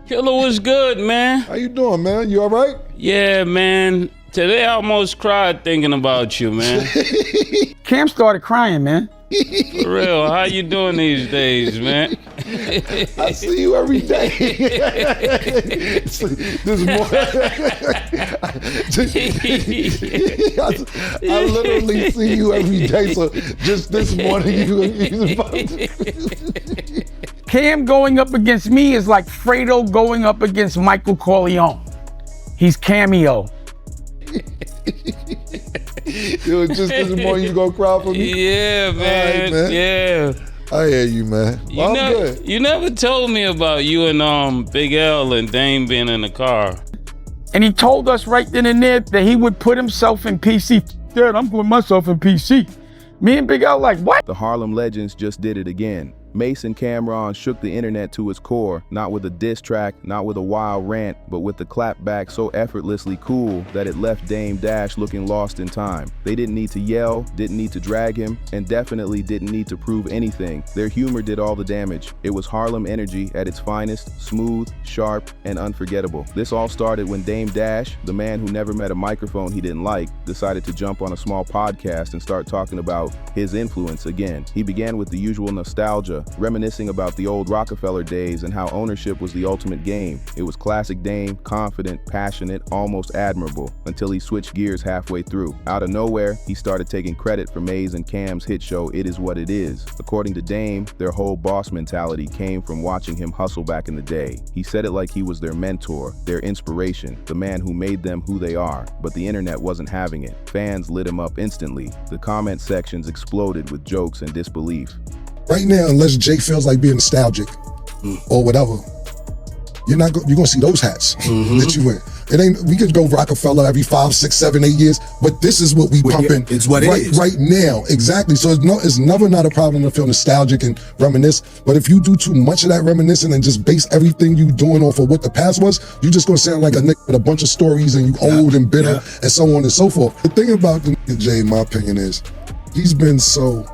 Killer, what's good, man? How you doing, man? You all right? Yeah, man. Today I almost cried thinking about you, man. Cam started crying, man. For real, how you doing these days, man? I see you every day. This morning, I literally see you every day. So just this morning, you about to... Cam going up against me is like Fredo going up against Michael Corleone. He's Cameo. Yo, just this morning you gonna cry for me? Yeah, man. Right, man. Yeah. I hear you, man. Well, I'm good. You never told me about you and Big L and Dame being in the car. And he told us right then and there that he would put himself in PC. Dad, I'm putting myself in PC. Me and Big L like, what? The Harlem legends just did it again. Mase and Camron shook the internet to its core, not with a diss track, not with a wild rant, but with the clapback so effortlessly cool that it left Dame Dash looking lost in time. They didn't need to yell, didn't need to drag him, and definitely didn't need to prove anything. Their humor did all the damage. It was Harlem energy at its finest, smooth, sharp, and unforgettable. This all started when Dame Dash, the man who never met a microphone he didn't like, decided to jump on a small podcast and start talking about his influence again. He began with the usual nostalgia, reminiscing about the old Roc-A-Fella days and how ownership was the ultimate game. It was classic Dame, confident, passionate, almost admirable, until he switched gears halfway through. Out of nowhere, he started taking credit for Mase and Cam's hit show It Is What It Is. According to Dame, their whole boss mentality came from watching him hustle back in the day. He said it like he was their mentor, their inspiration, the man who made them who they are. But the internet wasn't having it. Fans lit him up instantly. The comment sections exploded with jokes and disbelief. Right now, unless Jay feels like being nostalgic or whatever, you're gonna see those hats that you wear. It ain't, we could go Roc-A-Fella every 5, 6, 7, 8 years, but this is what we pumping. It's what it is. Right now, exactly. So it's never not a problem to feel nostalgic and reminisce, but if you do too much of that reminiscing and just base everything you doing off of what the past was, you just gonna sound like a nigga with a bunch of stories and you old and bitter and so on and so forth. The thing about the nigga Jay, in my opinion, is he's been so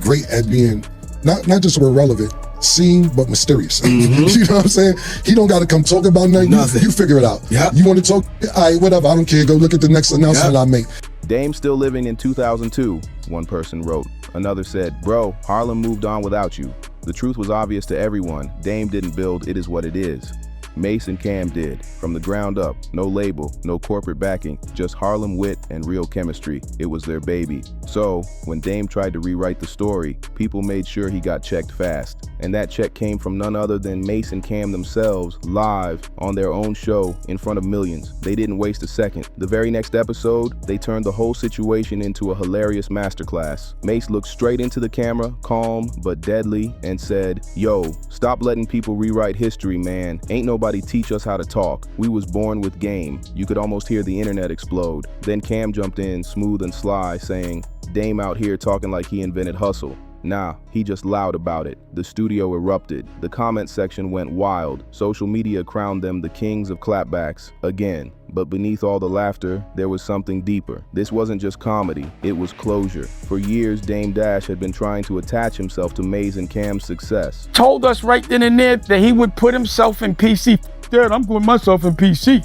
great at being not just irrelevant, seen but mysterious. You know what I'm saying? He don't got to come talk about nothing. You figure it out. You want to talk? All right, whatever. I don't care. Go look at the next announcement I make. Dame still living in 2002, one person wrote. Another said, bro, Harlem moved on without you. The truth was obvious to everyone. Dame didn't build It Is What It Is. Mase and Cam did, from the ground up, no label, no corporate backing, just Harlem wit and real chemistry. It was their baby. So, when Dame tried to rewrite the story, people made sure he got checked fast. And that check came from none other than Mase and Cam themselves, live, on their own show, in front of millions. They didn't waste a second. The very next episode, they turned the whole situation into a hilarious masterclass. Mase looked straight into the camera, calm but deadly, and said, yo, stop letting people rewrite history, man. Ain't nobody teach us how to talk. We was born with game. You could almost hear the internet explode. Then Cam jumped in, smooth and sly, saying, Dame out here talking like he invented hustle. Nah, he just loud about it. The studio erupted. The comment section went wild. Social media crowned them the kings of clapbacks again. But beneath all the laughter, there was something deeper. This wasn't just comedy, it was closure. For years, Dame Dash had been trying to attach himself to Mase and Cam's success. Told us right then and there that he would put himself in PC. Dad, I'm putting myself in PC.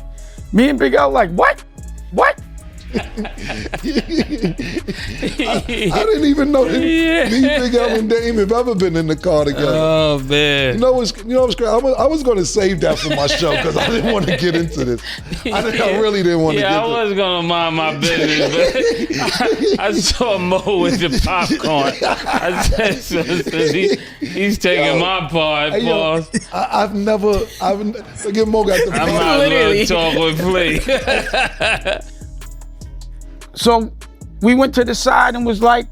Me and Big L like, what? What? I didn't even know that me, Big L, and Dame have ever been in the car together. Oh, man. You know what's crazy? I was going to save that for my show because I didn't want to get into this. I really didn't want to get into it. Yeah, I was going to mind my business, but I saw Mo with the popcorn. I said, he's taking my part, boss. I've never, forget Mo got the I'm not going to talk with Flea. So we went to the side and was like,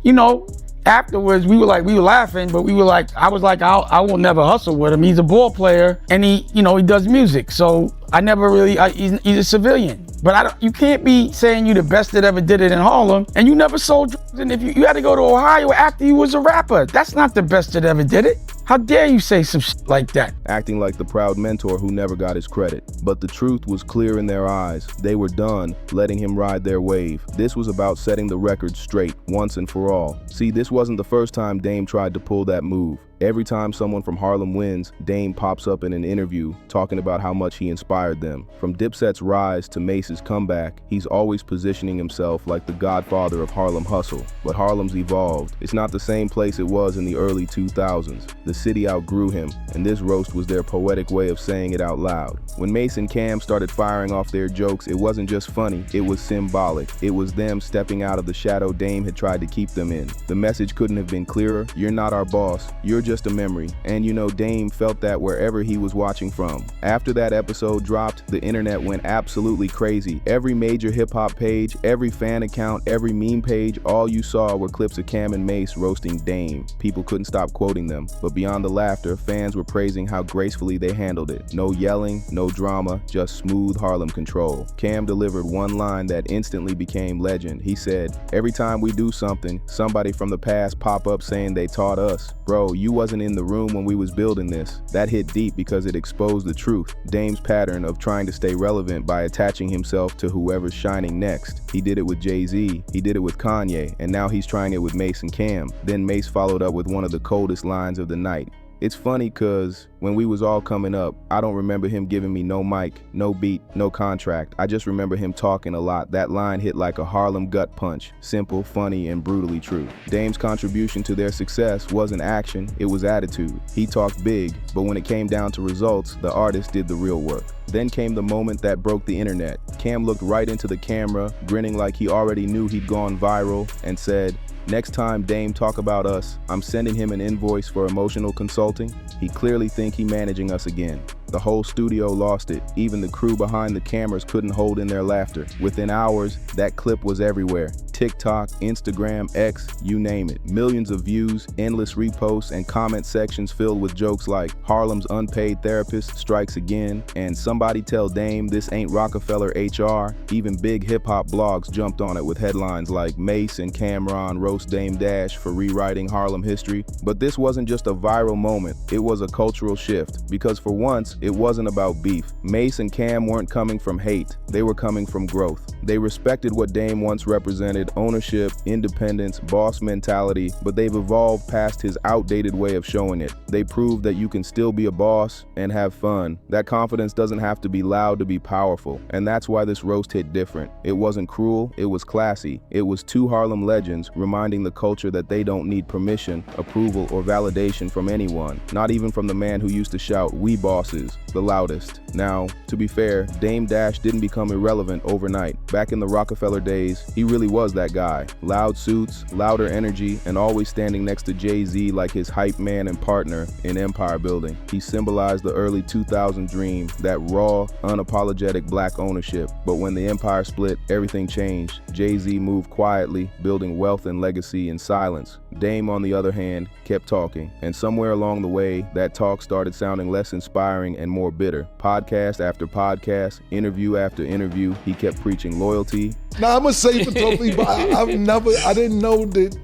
you know, afterwards we were laughing, but we were like, I was like, I will never hustle with him. He's a ball player and he does music. So I never really, he's a civilian. But you can't be saying you the best that ever did it in Harlem and you never sold drugs. And if you had to go to Ohio after you was a rapper, that's not the best that ever did it. How dare you say some shit like that? Acting like the proud mentor who never got his credit. But the truth was clear in their eyes. They were done letting him ride their wave. This was about setting the record straight, once and for all. See, this wasn't the first time Dame tried to pull that move. Every time someone from Harlem wins, Dame pops up in an interview talking about how much he inspired them. From Dipset's rise to Mase's comeback, he's always positioning himself like the godfather of Harlem hustle. But Harlem's evolved. It's not the same place it was in the early 2000s. The city outgrew him, and this roast was their poetic way of saying it out loud. When Mase and Cam started firing off their jokes, it wasn't just funny, it was symbolic. It was them stepping out of the shadow Dame had tried to keep them in. The message couldn't have been clearer. You're not our boss. You're just a memory. And you know, Dame felt that wherever he was watching from. After that episode dropped, the internet went absolutely crazy. Every major hip-hop page, every fan account, every meme page, all you saw were clips of Cam and Mase roasting Dame. People couldn't stop quoting them. But beyond the laughter, fans were praising how gracefully they handled it. No yelling, no drama, just smooth Harlem control. Cam delivered one line that instantly became legend. He said, "Every time we do something, somebody from the past pop up saying they taught us. Bro, you wasn't in the room when we was building this." That hit deep because it exposed the truth. Dame's pattern of trying to stay relevant by attaching himself to whoever's shining next. He did it with Jay-Z, he did it with Kanye, and now he's trying it with Mase and Cam. Then Mase followed up with one of the coldest lines of the night. It's funny cause when we was all coming up, I don't remember him giving me no mic, no beat, no contract. I just remember him talking a lot. That line hit like a Harlem gut punch. Simple, funny, and brutally true. Dame's contribution to their success wasn't action, it was attitude. He talked big, but when it came down to results, the artist did the real work. Then came the moment that broke the internet. Cam looked right into the camera, grinning like he already knew he'd gone viral, and said, "Next time Dame talk about us, I'm sending him an invoice for emotional consulting. He clearly think he managing us again." The whole studio lost it. Even the crew behind the cameras couldn't hold in their laughter. Within hours, that clip was everywhere. TikTok, Instagram, X, you name it. Millions of views, endless reposts, and comment sections filled with jokes like "Harlem's unpaid therapist strikes again," and "Somebody tell Dame this ain't Roc-A-Fella HR." Even big hip-hop blogs jumped on it with headlines like "Mase and Camron roast Dame Dash for rewriting Harlem history." But this wasn't just a viral moment, it was a cultural shift. Because for once, it wasn't about beef. Mase and Cam weren't coming from hate, they were coming from growth. They respected what Dame once represented: ownership, independence, boss mentality, but they've evolved past his outdated way of showing it. They proved that you can still be a boss and have fun. That confidence doesn't have to be loud to be powerful, and that's why this roast hit different. It wasn't cruel, it was classy. It was two Harlem legends reminding the culture that they don't need permission, approval, or validation from anyone, not even from the man who used to shout, "We bosses," the loudest. Now, to be fair, Dame Dash didn't become irrelevant overnight. Back in the Roc-A-Fella days, he really was that guy. Loud suits, louder energy, and always standing next to Jay-Z like his hype man and partner in empire building. He symbolized the early 2000 dream, that raw, unapologetic black ownership. But when the empire split, everything changed. Jay-Z moved quietly, building wealth and legacy in silence. Dame, on the other hand, kept talking. And somewhere along the way, that talk started sounding less inspiring and more bitter. Podcast after podcast, interview after interview, he kept preaching loyalty. Now, I'm gonna say for totally, but I didn't know that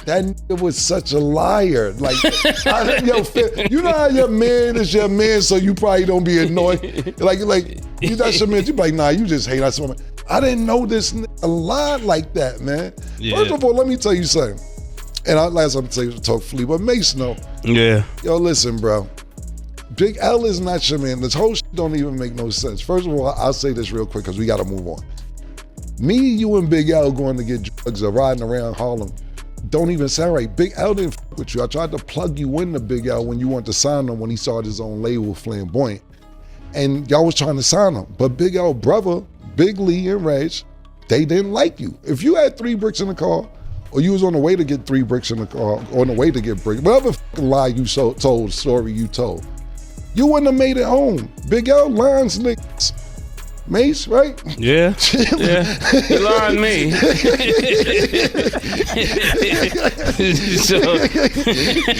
nigga was such a liar. Like, you know how your man is your man, so you probably don't be annoyed. Like you that's your man, you be like, nah, you just hate us. I didn't know this nigga lied like that, man. Yeah. First of all, let me tell you something. And I'm gonna tell you to talk flea, but Mase know. Yeah. Yo, listen, bro. Big L is not your man. This whole shit don't even make no sense. First of all, I'll say this real quick because we gotta move on. Me, you, and Big L going to get drugs or riding around Harlem don't even sound right. Big L didn't fuck with you. I tried to plug you into Big L when you wanted to sign him when he started his own label, Flamboyant. And y'all was trying to sign him. But Big L brother, Big Lee and Reg, they didn't like you. If you had 3 bricks in the car, or you was on the way to get 3 bricks in the car, on the way to get bricks, whatever fucking lie you told, story you told, you wouldn't have made it home. Big L lines niggas. Mase, right? Yeah. Yeah. He learned me.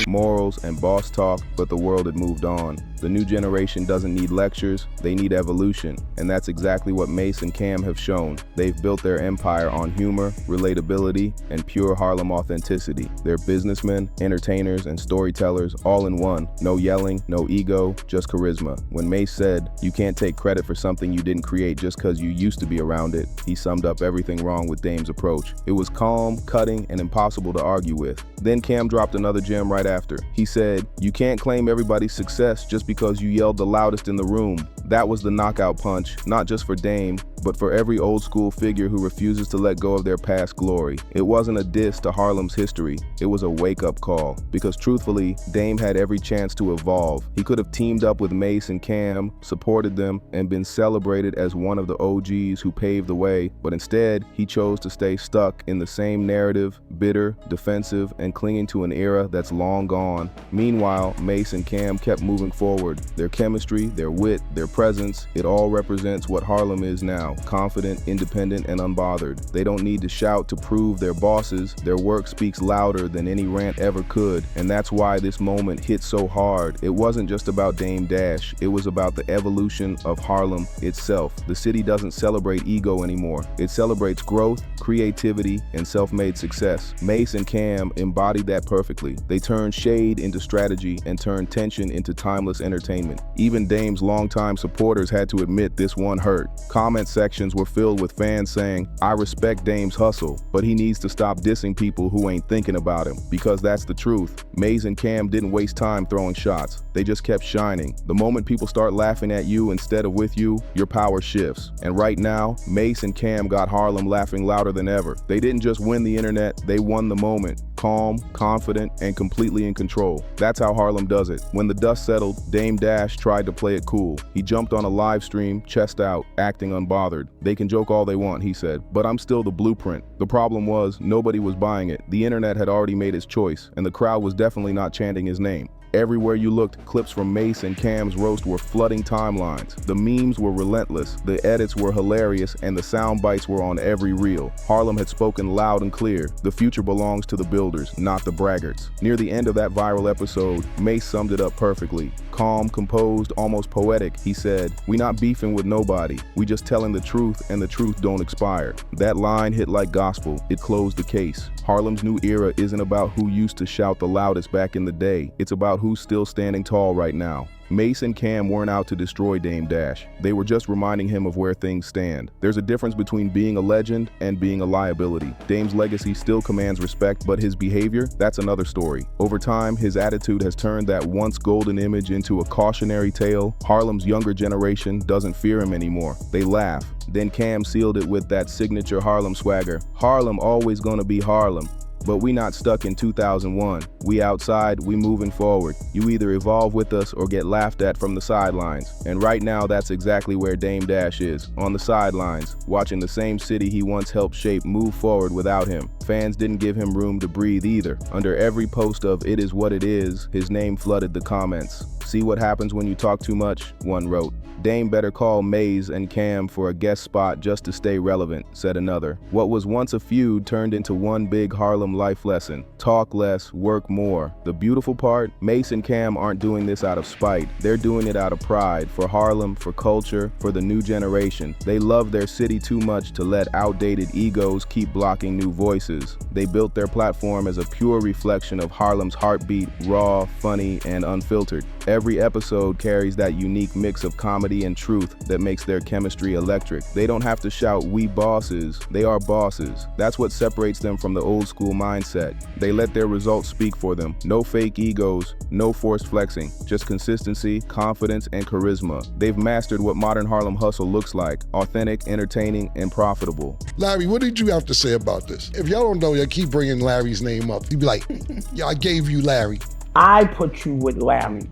Morals and boss talk, but the world had moved on. The new generation doesn't need lectures, they need evolution. And that's exactly what Mase and Cam have shown. They've built their empire on humor, relatability, and pure Harlem authenticity. They're businessmen, entertainers, and storytellers all in one. No yelling, no ego, just charisma. When Mase said, "You can't take credit for something you didn't create just because you used to be around it," he summed up everything wrong with Dame's approach. It was calm, cutting, and impossible to argue with. Then Cam dropped another gem right after. He said, "You can't claim everybody's success just because you yelled the loudest in the room." That was the knockout punch, not just for Dame, but for every old school figure who refuses to let go of their past glory. It wasn't a diss to Harlem's history, it was a wake-up call. Because truthfully, Dame had every chance to evolve. He could have teamed up with Mase and Cam, supported them, and been celebrated as one of the OGs who paved the way, but instead, he chose to stay stuck in the same narrative, bitter, defensive, and clinging to an era that's long gone. Meanwhile, Mase and Cam kept moving forward. Their chemistry, their wit, their presence, it all represents what Harlem is now. Confident, independent, and unbothered. They don't need to shout to prove they're bosses. Their work speaks louder than any rant ever could, and that's why this moment hit so hard. It wasn't just about Dame Dash, it was about the evolution of Harlem itself. The city doesn't celebrate ego anymore. It celebrates growth, creativity, and self-made success. Mase and Cam embodied that perfectly. They turned shade into strategy and turned tension into timeless entertainment. Even Dame's longtime supporters had to admit this one hurt. Comment sections were filled with fans saying, "I respect Dame's hustle, but he needs to stop dissing people who ain't thinking about him," because that's the truth. Mase and Cam didn't waste time throwing shots. They just kept shining. The moment people start laughing at you instead of with you, your power shifts. And right now, Mase and Cam got Harlem laughing louder than ever. They didn't just win the internet, they won the moment. Calm, confident, and completely in control. That's how Harlem does it. When the dust settled, Dame Dash tried to play it cool. He jumped on a live stream, chest out, acting unbothered. "They can joke all they want," he said, "but I'm still the blueprint." The problem was, nobody was buying it. The internet had already made its choice, and the crowd was definitely not chanting his name. Everywhere you looked, clips from Mase and Cam's roast were flooding timelines. The memes were relentless, the edits were hilarious, and the sound bites were on every reel. Harlem had spoken loud and clear. The future belongs to the builders, not the braggarts. Near the end of that viral episode, Mase summed it up perfectly. Calm, composed, almost poetic, he said, "We not beefing with nobody. We just telling the truth, and the truth don't expire." That line hit like gospel. It closed the case. Harlem's new era isn't about who used to shout the loudest back in the day. It's about who's still standing tall right now. Mase and Cam weren't out to destroy Dame Dash. They were just reminding him of where things stand. There's a difference between being a legend and being a liability. Dame's legacy still commands respect, but his behavior, that's another story. Over time, his attitude has turned that once golden image into a cautionary tale. Harlem's younger generation doesn't fear him anymore. They laugh. Then Cam sealed it with that signature Harlem swagger. "Harlem always gonna be Harlem. But we not stuck in 2001. We outside, we moving forward. You either evolve with us or get laughed at from the sidelines." And right now, that's exactly where Dame Dash is, on the sidelines, watching the same city he once helped shape move forward without him. Fans didn't give him room to breathe either. Under every post of "It is what it is," his name flooded the comments. "See what happens when you talk too much?" one wrote. "Dame better call Mase and Cam for a guest spot just to stay relevant," said another. What was once a feud turned into one big Harlem life lesson. Talk less, work more. The beautiful part, Mase and Cam aren't doing this out of spite. They're doing it out of pride, for Harlem, for culture, for the new generation. They love their city too much to let outdated egos keep blocking new voices. They built their platform as a pure reflection of Harlem's heartbeat, raw, funny, and unfiltered. Every episode carries that unique mix of comedy and truth that makes their chemistry electric. They don't have to shout, "We bosses," they are bosses. That's what separates them from the old school mindset. They let their results speak for them. No fake egos, no forced flexing, just consistency, confidence, and charisma. They've mastered what modern Harlem hustle looks like: authentic, entertaining, and profitable. Larry, what did you have to say about this? If y'all don't know, y'all keep bringing Larry's name up. You'd be like, "Yeah, I gave you Larry." I put you with Larry.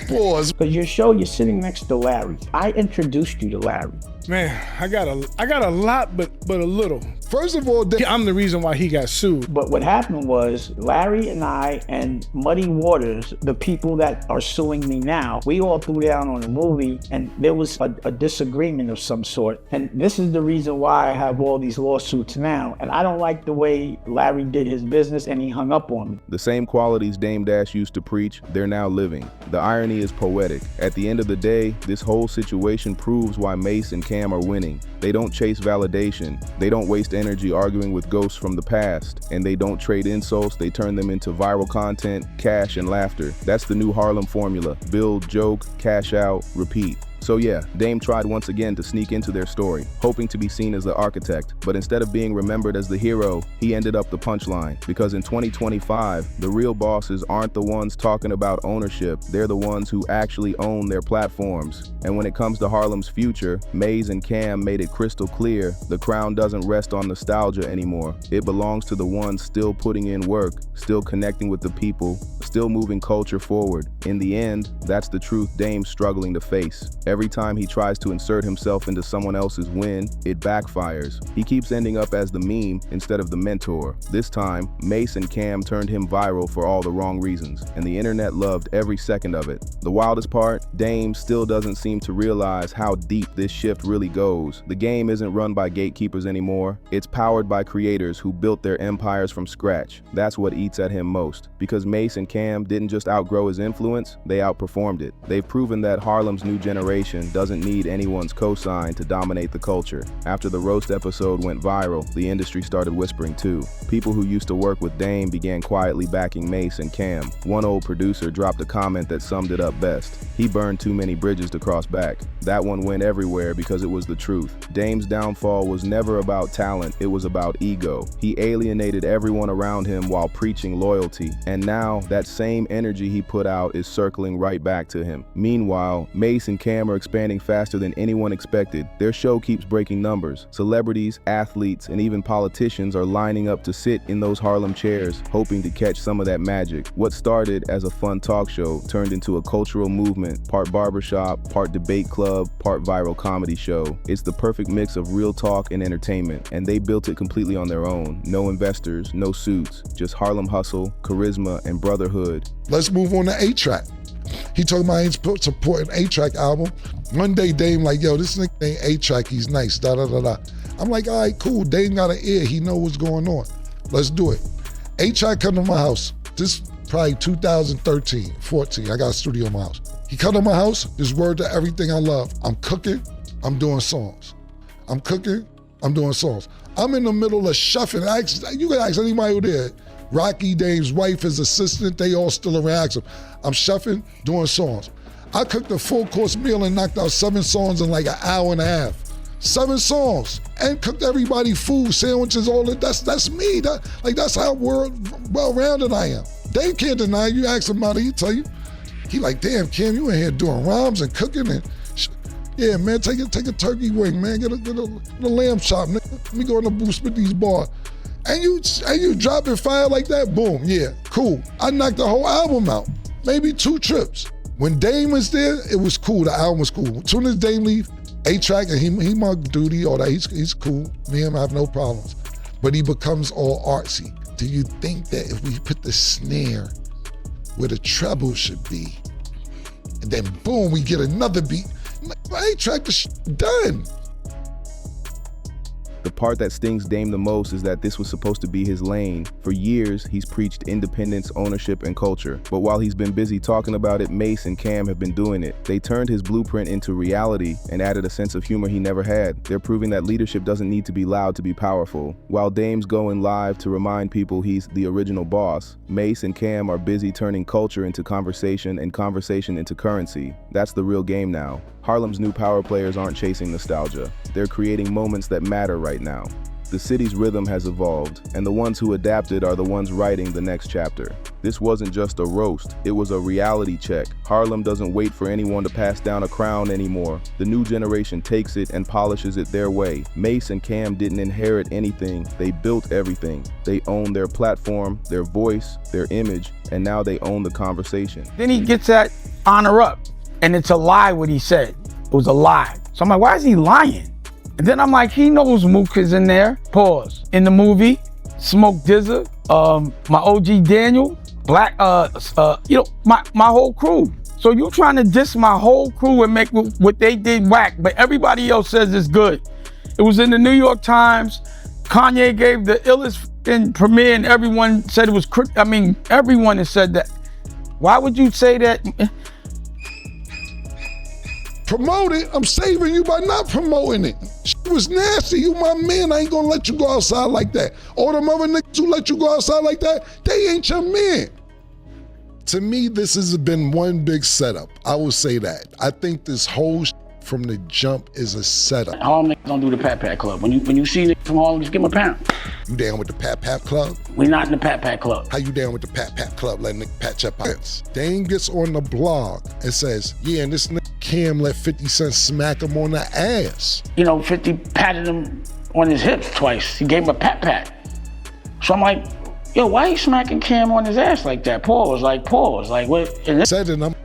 Pause. Because your show, you're sitting next to Larry. I introduced you to Larry. Man, I got a lot, but a little. First of all, I'm the reason why he got sued. But what happened was Larry and I and Muddy Waters, the people that are suing me now, we all threw down on the movie and there was a disagreement of some sort. And this is the reason why I have all these lawsuits now. And I don't like the way Larry did his business and he hung up on me. The same qualities Dame Dash used to preach, they're now living. The irony is poetic. At the end of the day, this whole situation proves why Mase and Cam are winning. They don't chase validation. They don't waste energy arguing with ghosts from the past. And they don't trade insults, they turn them into viral content, cash, and laughter. That's the new Harlem formula. Build, joke, cash out, repeat. So yeah, Dame tried once again to sneak into their story, hoping to be seen as the architect, but instead of being remembered as the hero, he ended up the punchline. Because in 2025, the real bosses aren't the ones talking about ownership, they're the ones who actually own their platforms. And when it comes to Harlem's future, Mase and Cam made it crystal clear, the crown doesn't rest on nostalgia anymore. It belongs to the ones still putting in work, still connecting with the people, still moving culture forward. In the end, that's the truth Dame's struggling to face. Every time he tries to insert himself into someone else's win, it backfires. He keeps ending up as the meme instead of the mentor. This time, Mase and Cam turned him viral for all the wrong reasons, and the internet loved every second of it. The wildest part, Dame still doesn't seem to realize how deep this shift really goes. The game isn't run by gatekeepers anymore. It's powered by creators who built their empires from scratch. That's what eats at him most. Because Mase and Cam didn't just outgrow his influence, they outperformed it. They've proven that Harlem's new generation doesn't need anyone's cosign to dominate the culture. After the roast episode went viral, the industry started whispering too. People who used to work with Dame began quietly backing Mase and Cam. One old producer dropped a comment that summed it up best. He burned too many bridges to cross back. That one went everywhere because it was the truth. Dame's downfall was never about talent, it was about ego. He alienated everyone around him while preaching loyalty. And now, that same energy he put out is circling right back to him. Meanwhile, Mase and Cam are expanding faster than anyone expected. Their show keeps breaking numbers. Celebrities, athletes, and even politicians are lining up to sit in those Harlem chairs, hoping to catch some of that magic. What started as a fun talk show turned into a cultural movement, part barbershop, part debate club, part viral comedy show. It's the perfect mix of real talk and entertainment, and they built it completely on their own. No investors, no suits, just Harlem hustle, charisma, and brotherhood. Let's move on to A-Track. He talking about he ain't supporting A-Track album. One day Dame like, yo, this nigga ain't A-Track, he's nice, da-da-da-da. I'm like, all right, cool, Dame got an ear, he know what's going on. Let's do it. A-Track come to my house. This probably 2013, 14, I got a studio in my house. He come to my house, this word to everything I love. I'm cooking, I'm doing songs. I'm cooking, I'm doing songs. I'm in the middle of shuffling. You can ask anybody who there. Rocky, Dame's wife, his assistant, they all still around. Ask him. I'm shuffling, doing songs. I cooked a full course meal and knocked out 7 songs in like an hour and a half. 7 songs, and cooked everybody food, sandwiches, all that. That's me. That's how well-rounded I am. Dame can't deny it. You ask him about it, he tell you. He like, damn, Cam, you in here doing rhymes and cooking and yeah, man, take a turkey wing, man. Get a lamb chop, nigga. Let me go in the booth, spit these bars. And you dropping fire like that, boom, yeah, cool. I knocked the whole album out, maybe 2 trips. When Dame was there, it was cool, the album was cool. As soon as Dame leave, A-Track, and he my duty, all that, he's cool. Me and him, I have no problems. But he becomes all artsy. Do you think that if we put the snare where the treble should be, and then boom, we get another beat, A-Track is done. The part that stings Dame the most is that this was supposed to be his lane. For years, he's preached independence, ownership, and culture. But while he's been busy talking about it, Mase and Cam have been doing it. They turned his blueprint into reality and added a sense of humor he never had. They're proving that leadership doesn't need to be loud to be powerful. While Dame's going live to remind people he's the original boss, Mase and Cam are busy turning culture into conversation and conversation into currency. That's the real game now. Harlem's new power players aren't chasing nostalgia. They're creating moments that matter right now. The city's rhythm has evolved, and the ones who adapted are the ones writing the next chapter. This wasn't just a roast, it was a reality check. Harlem doesn't wait for anyone to pass down a crown anymore. The new generation takes it and polishes it their way. Mase and Cam didn't inherit anything, they built everything. They own their platform, their voice, their image, and now they own the conversation. Then he gets that honor up, and it's a lie what he said. It was a lie. So I'm like, why is he lying? And then I'm like, he knows Mook is in there. Pause. In the movie, Smoke Dizza, my OG Daniel, Black, you know, my whole crew. So you trying to diss my whole crew and make what they did whack, but everybody else says it's good. It was in the New York Times. Kanye gave the illest premiere and everyone said it was, I mean, everyone has said that. Why would you say that? Promote it. I'm saving you by not promoting it. Shit was nasty. You my man. I ain't gonna let you go outside like that. All them other niggas who let you go outside like that, they ain't your man. To me, this has been one big setup. I will say that. I think this whole from the jump is a setup. Harlem niggas don't do the Pat Pat Club. When you see niggas from Harlem, just give them a pound. You down with the Pat Pat Club? We not in the Pat Pat Club. How you down with the Pat Pat Club letting niggas pat your pockets? Dame gets on the blog and says, yeah, and this nigga Cam let 50 Cent smack him on the ass. You know, 50 patted him on his hips twice. He gave him a pat pat. So I'm like, yo, why you smacking Cam on his ass like that? Pause, like what? And said it, I'm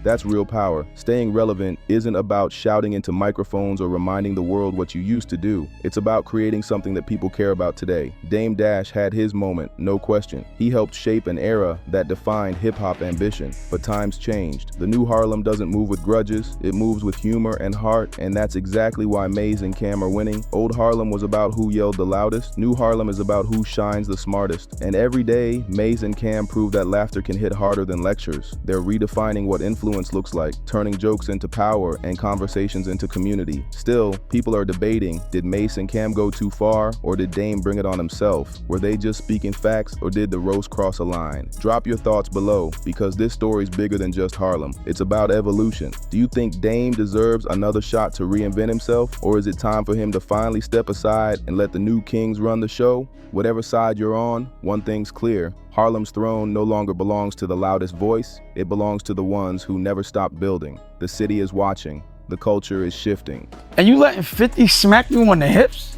That's real power. Staying relevant isn't about shouting into microphones or reminding the world what you used to do. It's about creating something that people care about today. Dame Dash had his moment, no question. He helped shape an era that defined hip-hop ambition. But times changed. The new Harlem doesn't move with grudges, it moves with humor and heart, and that's exactly why Mase and Cam are winning. Old Harlem was about who yelled the loudest. New Harlem is about who shines the smartest. And every day, Mase and Cam prove that laughter can hit harder than lectures. They're redefining what influence looks like, turning jokes into power and conversations into community. Still, people are debating, did Mase and Cam go too far, or did Dame bring it on himself? Were they just speaking facts, or did the roast cross a line? Drop your thoughts below, because this story's bigger than just Harlem. It's about evolution. Do you think Dame deserves another shot to reinvent himself, or is it time for him to finally step aside and let the new kings run the show? Whatever side you're on, one thing's clear. Harlem's throne no longer belongs to the loudest voice, it belongs to the ones who never stop building. The city is watching, the culture is shifting. And you letting 50 smack you on the hips?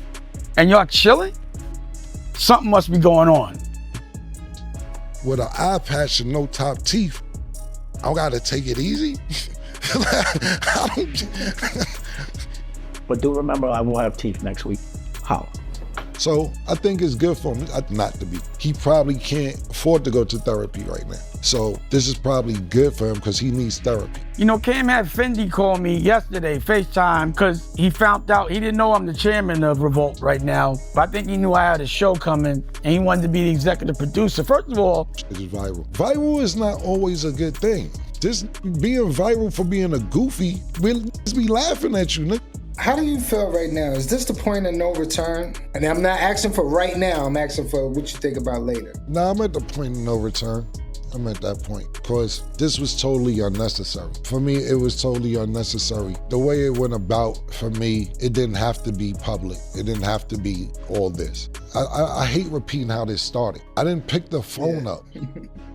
And y'all chilling? Something must be going on. with an eye patch and no top teeth, I gotta take it easy. But do remember, I will have teeth next week. Holla. So I think it's good for him not to be. He probably can't afford to go to therapy right now. So this is probably good for him because he needs therapy. You know, Cam had Fendi call me yesterday, FaceTime, because he found out, he didn't know I'm the chairman of Revolt right now, but I think he knew I had a show coming and he wanted to be the executive producer. First of all, it's viral. Viral is not always a good thing. Just being viral for being a goofy, we'll just be laughing at you, nigga. How do you feel right now? Is this the point of no return? And I'm not asking for right now, I'm asking for what you think about later. Nah, I'm at the point of no return. I'm at that point because this was totally unnecessary. For me, it was totally unnecessary. The way it went about, for me, it didn't have to be public. It didn't have to be all this. I hate repeating how this started. I didn't pick the phone up.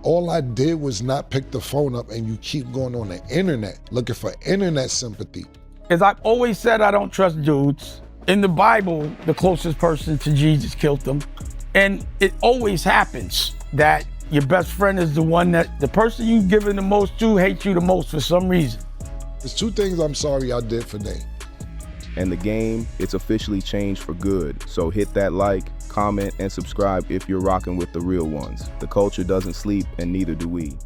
All I did was not pick the phone up, and you keep going on the internet looking for internet sympathy. As I've always said, I don't trust dudes. In the Bible, the closest person to Jesus killed them. And it always happens that your best friend is the one that, the person you've given the most to hates you the most for some reason. There's two things I'm sorry I did for Dame. And the game, it's officially changed for good. So hit that like, comment, and subscribe if you're rocking with the real ones. The culture doesn't sleep, and neither do we.